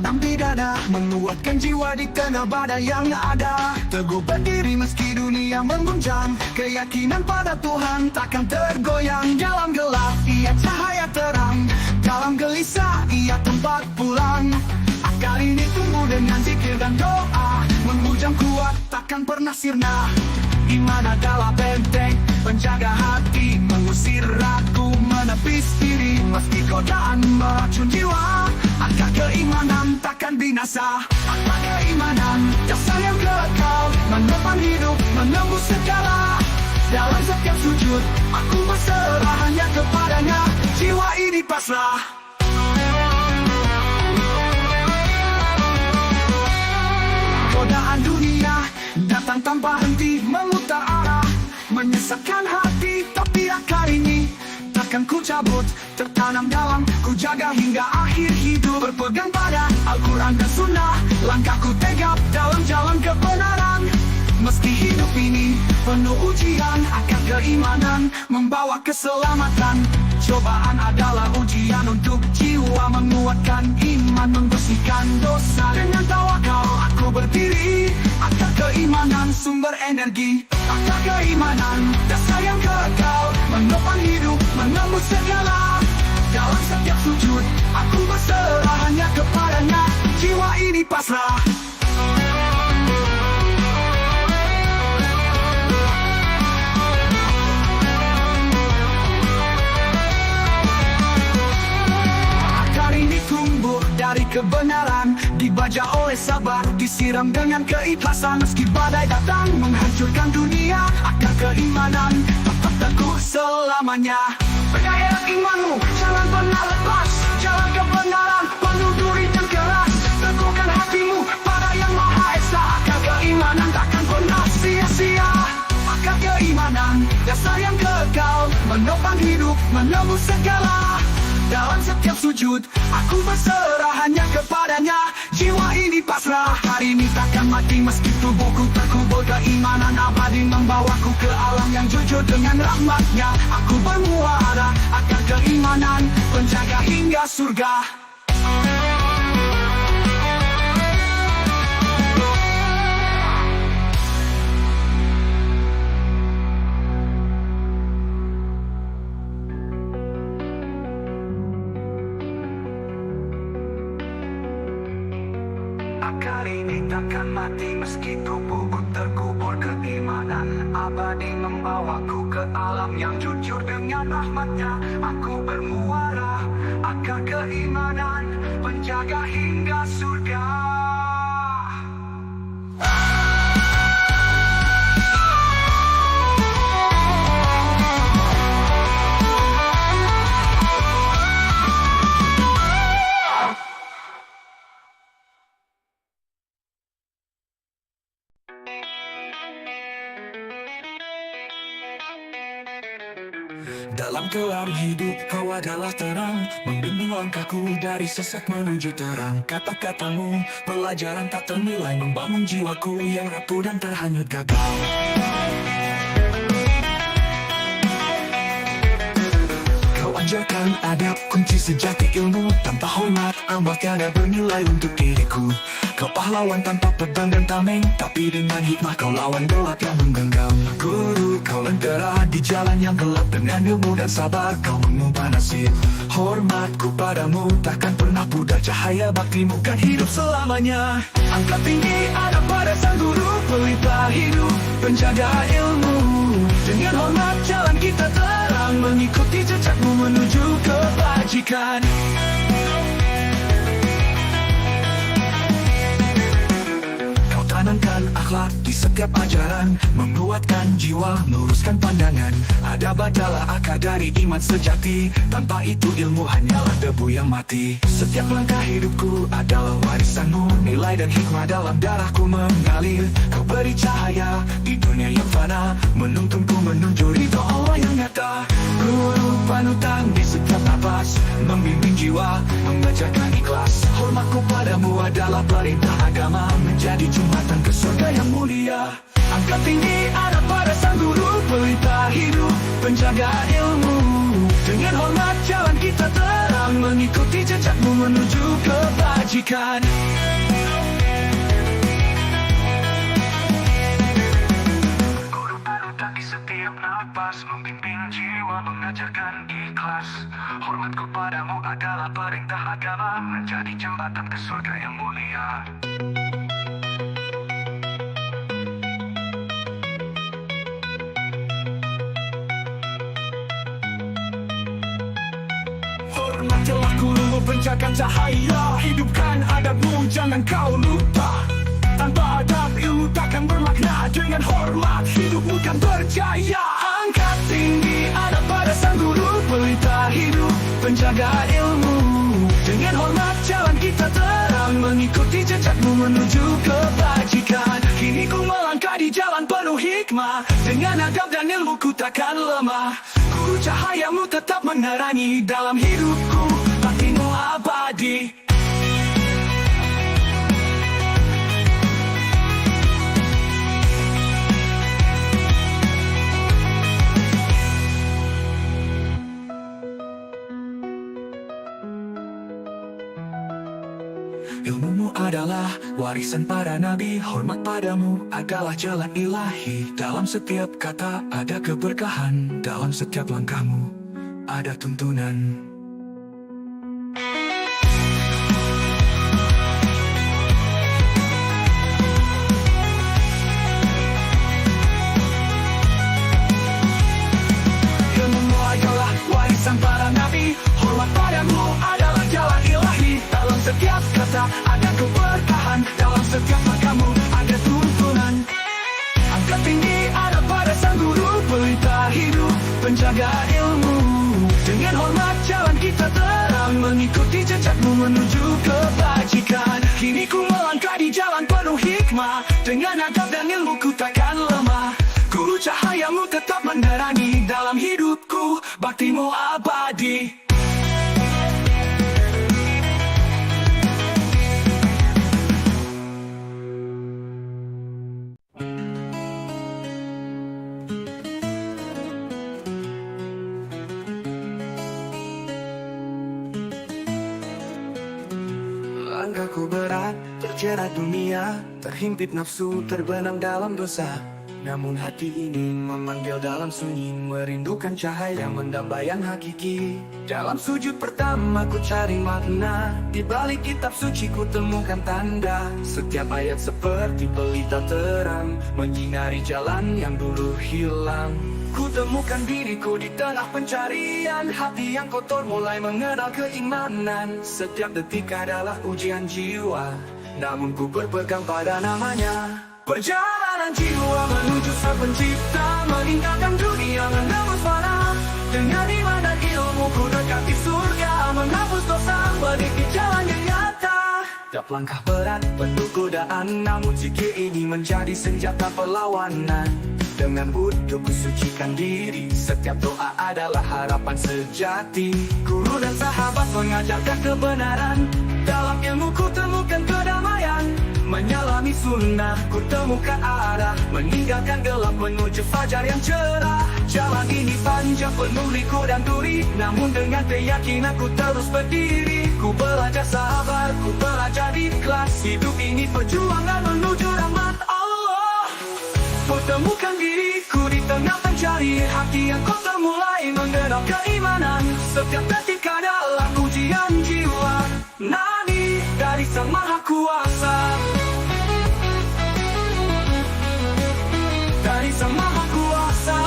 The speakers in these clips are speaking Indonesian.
tanam di dada, menguatkan jiwa di tengah badai yang ada. Teguh berdiri meski dunia mengguncang, keyakinan pada Tuhan takkan tergoyang. Dalam gelap ia cahaya terang, dalam gelisah ia tempat pulang. Akar ini tumbuh dengan zikir dan doa, menghujam kuat takkan pernah sirna. Iman adalah benteng penjaga hati, mengusir ragu, menepis diri meski godaan meracun jiwa. Akar keimanan takkan binasa, akar keimanan dasar yang kekal, menopang hidup, menembus segala. Dalam setiap sujud aku berserah hanya kepadanya, jiwa ini pasrah. Godaan dunia datang tanpa henti, memutar arah, menyesatkan hati. Tapi akar ini takkan ku cabut, tertanam dalam ku jaga hingga akhir hidup. Berpegang pada Al-Quran dan Sunnah, langkahku tegap dalam jalan kebenaran. Meski hidup ini penuh ujian, akar keimanan membawa keselamatan. Cobaan adalah ujian untuk jiwa, menguatkan iman, membersihkan dosa. Dengan tawakal aku berdiri, akar keimanan sumber energi. Akar keimanan dasar yang kekal, menopang hidup, menembus segala. Dalam setiap sujud aku berserah hanya kepadanya, jiwa ini pasrah. Dari kebenaran, dibaja oleh sabar, disiram dengan keikhlasan. Meski badai datang menghancurkan dunia, akar keimanan tetap teguh selamanya. Percaya imanmu, jangan pernah lepas, jalan kebenaran penuh duri dan keras. Teguhkan hatimu pada Yang Maha Esa, akar keimanan takkan pernah sia-sia. Akar keimanan dasar yang kekal, menopang hidup, menembus segala. Dalam setiap sujud aku berserah hanya kepadanya, jiwa ini pasrah. Hari ini takkan mati meski tubuhku terkubur, keimanan abadi membawaku ke alam yang jujur dengan rahmatnya. Aku bermuara akar keimanan, penjaga hingga surga. Akar ini takkan mati meski tubuhku terkubur, keimanan abadi membawaku ke alam yang jujur dengan rahmatnya. Aku bermuara akar keimanan, penjaga hingga surga. Dalam gelap hidup kau adalah terang, membimbing langkahku dari sesat menuju terang. Kata-katamu pelajaran tak ternilai, membangun jiwaku yang rapuh dan terhanyut gagal. Kau ajarkan adab, kunci sejati ilmu. Tanpa hormat amat tiada bernilai untuk diriku. Kau pahlawan tanpa pedang dan tameng, tapi dengan hikmah kau lawan gelap yang menggenggam. Guru, kau lentera di jalan yang gelap, dengan ilmu dan sabar kau mengubah nasib. Hormatku padamu takkan pernah pudar, cahaya baktimu kan hidup selamanya. Angkat tinggi ada pada sang guru, pelita hidup, penjaga ilmu. Dengan hormat jalan kita terang, mengikuti jejakmu menuju kebajikan. Tanamkan akhlak di setiap ajaran, menguatkan jiwa, meluruskan pandangan. Adab adalah akar dari iman sejati, tanpa itu ilmu hanyalah debu yang mati. Setiap langkah hidupku adalah warisanmu, nilai dan hikmah dalam darahku mengalir. Kau beri cahaya di dunia yang fana, menuntunku menuju ridho Allah yang nyata. Guru panutan di setiap napas, membimbing jiwa, mengajarkan ikhlas. Hormatku padamu adalah perintah agama, menjadi jembatan ke surga yang mulia. Angkat tinggi ada pada sang guru, pelita hidup, penjaga ilmu. Dengan hormat jalan kita terang, mengikuti jejakmu menuju kebajikan. Guru panutan di setiap napas, membimbing jiwa, mengajarkan ikhlas. Hormat kepadamu adalah perintah agama, menjadi jembatan ke surga yang mulia. Hormatilah guru, penjaga cahaya, hidupkan adabmu, jangan kau lupa. Tanpa adab ilmu takkan bermakna, dengan hormat hidupmu kan berjaya. Angkat tinggi adab pada sang guru, pelita hidup, penjaga ilmu. Dengan hormat jalan kita terang, mengikuti jejakmu menuju kebajikan. Kini ku melangkah di jalan penuh hikmah, dengan adab dan ilmu ku takkan lemah. Guru cahayamu tetap menerangi dalam hidupku, baktimu abadi. Ilmumu adalah warisan para nabi, hormat padamu adalah jalan ilahi. Dalam setiap kata ada keberkahan, dalam setiap langkahmu ada tuntunan. Ilmumu adalah warisan para nabi, hormat padamu adalah jalan ilahi. Dalam setiap kata ada keberkahan, dalam setiap langkahmu ada tuntunan. Angkat tinggi ada pada sang guru, pelita hidup, penjaga ilmu. Dengan hormat jalan kita terang, mengikuti jejakmu menuju kebajikan. Kini ku melangkah di jalan penuh hikmah, dengan adab dan ilmu ku takkan lemah. Guru cahayamu tetap menerangi dalam hidupku, baktimu abadi. Langkahku berat, terjerat dunia, terhimpit nafsu, terbenam dalam dosa. Namun hati ini memanggil dalam sunyi, merindukan cahaya mendamba yang hakiki. Dalam sujud pertama ku cari makna, di balik kitab suci ku temukan tanda. Setiap ayat seperti pelita terang, menyinari jalan yang dulu hilang. Ku temukan diriku di tengah pencarian, hati yang kotor mulai mengenal keimanan. Setiap detik adalah ujian jiwa, namun ku berpegang pada namanya. Perjalanan jiwa menuju sang pencipta, meninggalkan dunia menembus fana. Dengan iman dan ilmu ku dekati surga, menghapus dosa, meniti jalan yang nyata. Tiap langkah berat penuh godaan, namun zikir ini menjadi senjata perlawanan. Dengan wudhu ku sucikan diri, setiap doa adalah harapan sejati. Guru dan sahabat mengajarkan kebenaran, dalam ilmu ku temukan kedamaian. Menyalami sunnah ku temukan arah, meninggalkan gelap menuju fajar yang cerah. Jalan ini panjang penuh liku dan duri, namun dengan keyakinan ku terus berdiri. Ku belajar sabar, ku belajar ikhlas, hidup ini perjuangan menuju rahmat Allah. Ku temukan diriku di tengah pencari, hati yang kotor mulai mengenal keimanan. Setiap detik adalah ujian jiwa, nadi dari Sang Maha Kuasa. Dari Sang Maha Kuasa.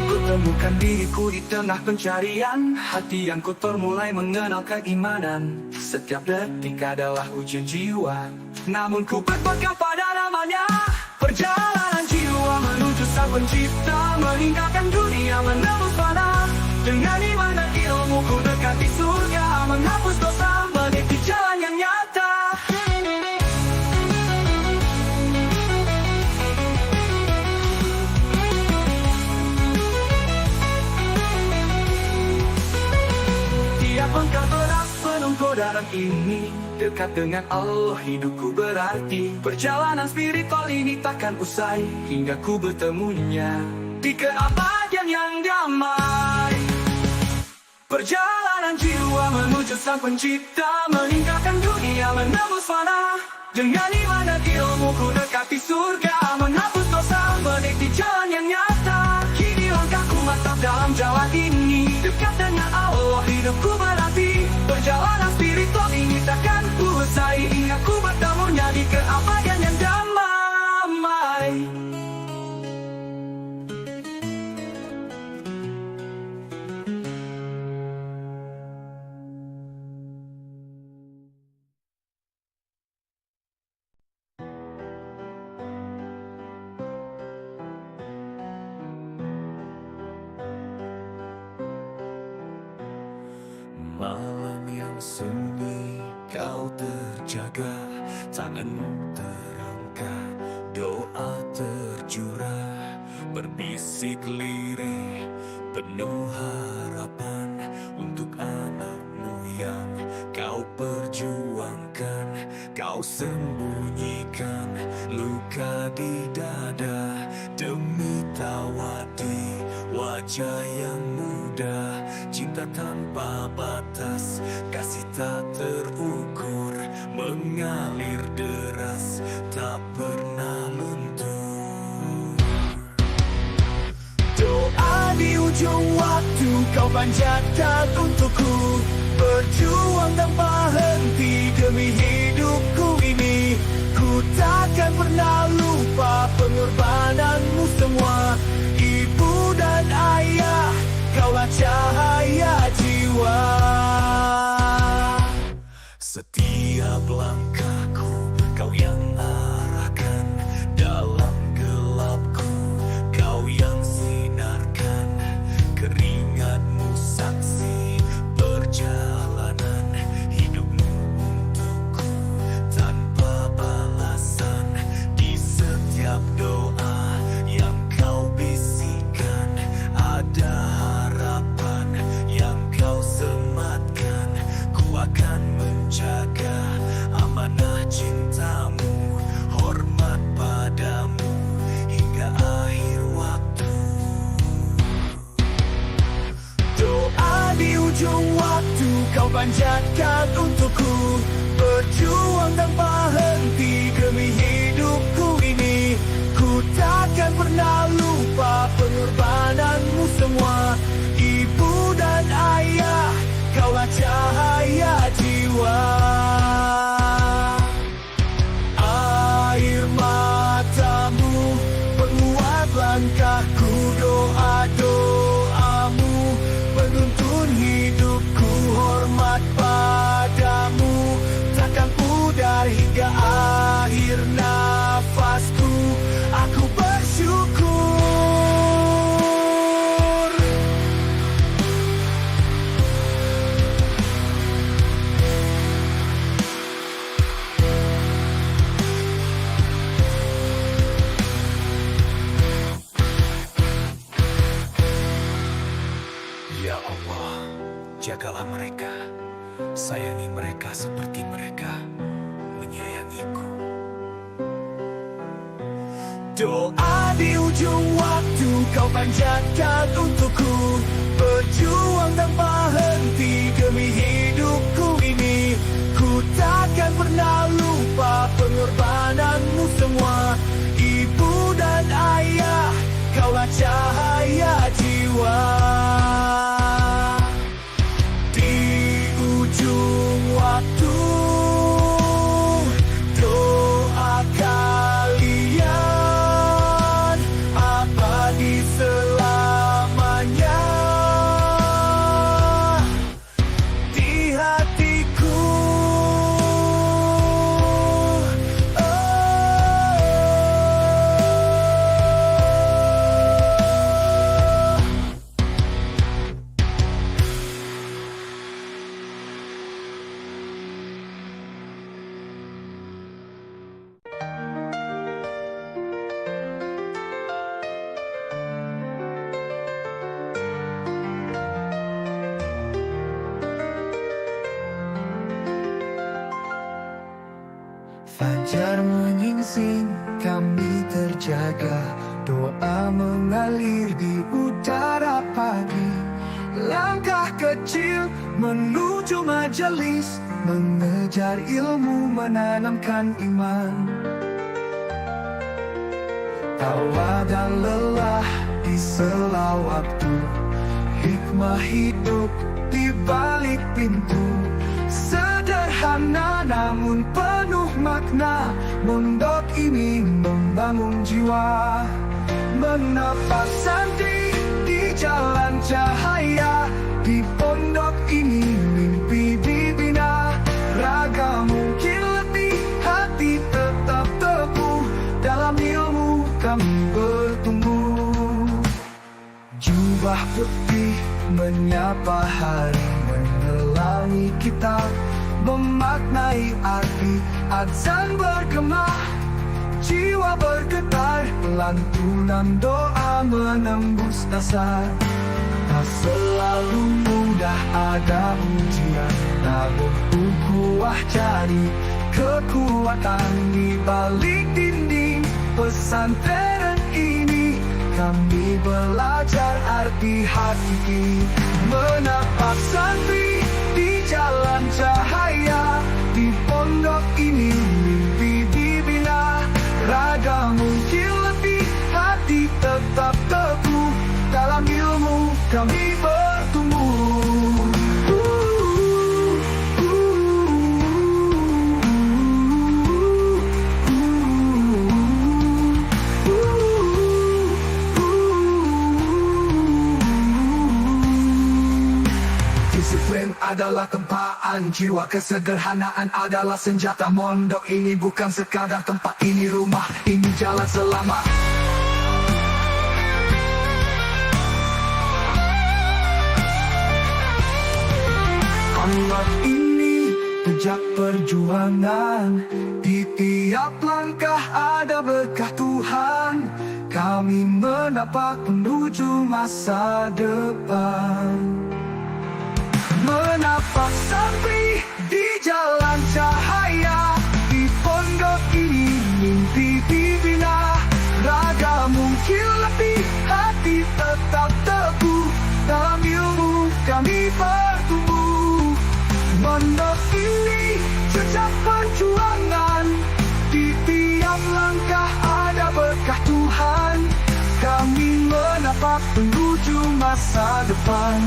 Ku temukan diriku di tengah pencarian, hati yang kotor mulai mengenal keimanan. Setiap detik adalah ujian jiwa, namun ku berpegang pada namanya. Perjalanan jiwa menuju sang pencipta, meninggalkan dunia menembus fana. Dengan iman dan ilmu ku dekati surga, menghapus dosa, meniti jalan yang nyata. Tiap langkah berat penuh godaan ini, dekat dengan Allah hidupku berarti. Perjalanan spiritual ini takkan usai, hingga ku bertemunya di keabadian yang damai. Perjalanan jiwa menuju sang pencipta, meninggalkan dunia menembus fana. Dengan iman dan ilmu ku dekati surga, menghapus dosa, menikmati jalan yang nyata. Kini langkahku mantap dalam jalan ini, dekat dengan Allah hidupku berarti. Perjalanan spiritual ini takkan ku usai, hingga ku bertemunya di keabadian yang damai. Malam yang sunyi kau terjaga, tanganmu terangkat, doa tercurah, berbisik lirih, penuh harapan untuk anakmu yang kau perjuangkan. Kau sembunyikan luka di dada demi tawadi wajah yang muda. Cinta tanpa batas, kasih tak terukur, mengalir deras, tak pernah luntur. Doa di ujung waktu kau panjatkan untukku, berjuang tanpa henti demi hidupku ini. Ku takkan pernah lupa pengorbananmu semua. Ibu dan ayah, kaulah cahaya jiwa. Setiap langkahku kau yang arahkan, dalam gelapku kau yang sinarkan. Keringatmu saksi perjalanan hidupmu untukku tanpa balasan. Di setiap doa yang kau bisikan, ada harapan yang kau sematkan. Ku akan menjaga amanah cintamu, hormat padamu hingga akhir waktu. Doa di ujung waktu kau panjatkan untukku, berjuang tanpa henti demi hidupku ini. Ku takkan pernah lupa pengorbananmu semua. Ibu dan ayah, kaulah cahaya jiwa. Air matamu penguat langkahku, doa-doamu penuntun hidupku, hormat padamu takkan pudar hingga akhir nafasku. Aku bersyukur. Ya Allah, jagalah mereka, sayangi mereka seperti mereka menyayangiku. Doa di ujung waktu kau panjatkan untukku, berjuang tanpa henti demi hidupku ini. Ku takkan pernah lupa pengorbananmu semua. Ibu dan ayah, kaulah cahaya jiwa. Di ujung waktu, doa kalian abadi selamanya di hatiku. Fajar menyingsing, kami terjaga. Doa mengalir di udara pagi. Langkah ke kecil menuju majelis, mengejar ilmu, menanamkan iman. Tawa dan lelah di sela waktu, hikmah hidup di balik pintu. Sederhana namun penuh makna, pondok ini membangun jiwa. Menapa santri di jalan cahaya, di pondok ini mimpi dibina. Raga mungkin letih, hati tetap teguh, dalam ilmu kami bertumbuh. Jubah putih menyapa hari, menelangi kitab, memaknai arti. Azan bergema, jiwa bergetar, lantunan doa menembus dasar. Tak selalu mudah, ada ujian, namun ukhuwah jadi kekuatan. Di balik dinding pesantren ini, kami belajar arti hakiki. Menapa santri di jalan cahaya, di pondok ini mimpi dibina. Raga mungkin letih, hati tetap teguh, dalam ilmu kami bertumbuh. Disiplin adalah tempaan jiwa, kesederhanaan adalah senjata. Mondok ini bukan sekadar tempat, ini rumah, ini jalan selamat. Pondok ini jejak perjuangan, di tiap langkah ada berkah Tuhan. Kami menapak menuju masa depan. Menapak santri di jalan cahaya, di pondok ini mimpi dibina. Raga mungkin letih, hati tetap teguh, dalam ilmu kami bertumbuh. Pondok ini jejak perjuangan, di tiap langkah ada berkah Tuhan. Kami menapak menuju masa depan.